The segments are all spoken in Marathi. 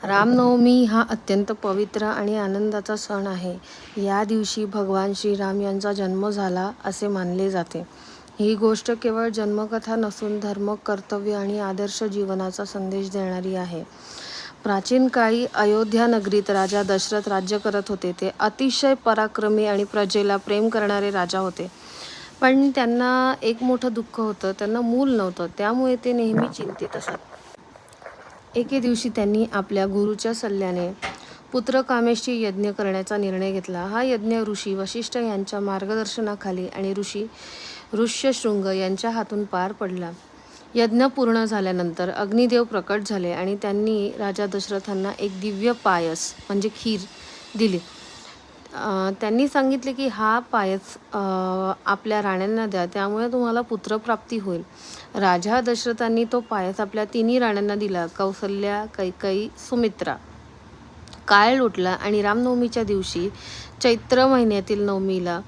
रामनवमी हा अत्यंत पवित्र आणि आनंदाचा सण आहे. या दिवशी भगवान श्रीराम यांचा जन्म झाला असे मानले जाते. ही गोष्ट केवळ जन्मकथा नसून धर्म, कर्तव्य आणि आदर्श जीवनाचा संदेश देणारी आहे. प्राचीन काळी अयोध्या नगरीत राजा दशरथ राज्य करत होते. ते अतिशय पराक्रमी आणि प्रजेला प्रेम करणारे राजा होते. पण त्यांना एक मोठं दुःख होतं, त्यांना मूल नव्हतं. त्यामुळे ते नेहमी चिंतित असत. एके दिवशी त्यांनी आपल्या गुरुच्या सल्ल्याने पुत्रकामेष्टी यज्ञ करण्याचा निर्णय घेतला. हा यज्ञ ऋषी वशिष्ठ यांच्या मार्गदर्शनाखाली आणि ऋषी ऋष्यशृंग यांच्या हातून पार पडला. यज्ञ पूर्ण झाल्यानंतर अग्निदेव प्रकट झाले आणि त्यांनी राजा दशरथांना एक दिव्य पायस म्हणजे खीर दिली. त्यांनी सांगितले की हा पायस आपल्या राण्यांना द्या, त्यामुळे तुम्हाला पुत्रप्राप्ती होईल. राजा दशरथांनी तो पायस आपल्या तिन्ही राण्यांना दिला, कौसल्या, कैकेयी, सुमित्रा. काळ लोटला आणि रामनवमीच्या दिवशी चैत्र महिन्यातील नवमीला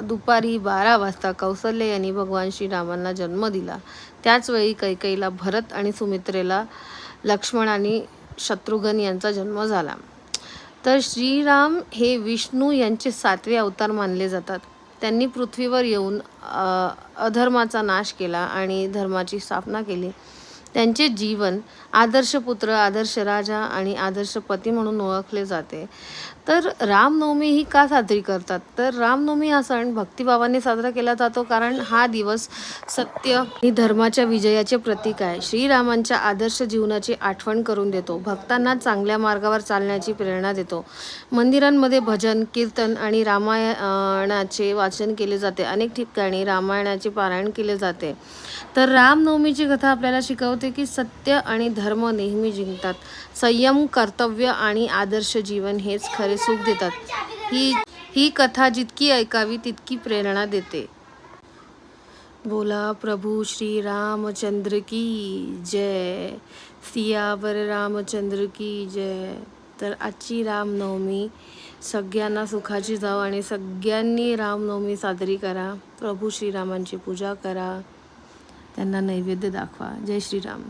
दुपारी 12 वाजता कौसल्य यांनी भगवान श्रीरामांना जन्म दिला. त्याचवेळी कैकेयीला भरत आणि सुमित्रेला लक्ष्मण आणि शत्रुघ्न यांचा जन्म झाला. तर श्रीराम हे विष्णू यांचे 7वे अवतार मानले जातात. त्यांनी पृथ्वीवर येऊन अधर्माचा नाश केला आणि धर्माची स्थापना केली. त्यांचे जीवन आदर्श पुत्र, आदर्श राजा आणि आदर्श पती म्हणून ओळखले जाते. तर रामनवमी ही का साजरी करतात? तर रामनवमी हा सण भक्तिभावाने साजरा केला जातो, कारण हा दिवस सत्य आणि धर्माच्या विजयाचे प्रतीक आहे. श्रीरामांच्या आदर्श जीवनाची आठवण करून देतो, भक्तांना चांगल्या मार्गावर चालण्याची प्रेरणा देतो. मंदिरांमध्ये भजन, कीर्तन आणि रामायणाचे वाचन केले जाते. अनेक ठिकाणी रामायणाचे पारायण केले जाते. तर रामनवमीची कथा आपल्याला शिकवते की सत्य आणि धर्म नेहमी जिंकतात. संयम, कर्तव्य आणि आदर्श जीवन हेच खरे सुख देतात. ही कथा जितकी ऐकावी तितकी प्रेरणा देते. बोला प्रभू श्री रामचंद्र की जय. सियावर रामचंद्र की जय. तर आजची रामनवमी सगळ्यांना सुखाची जाव आणि सगळ्यांनी रामनवमी साजरी करा. प्रभू श्रीरामांची पूजा करा, त्यांना नैवेद्य दाखवा. जय श्रीराम.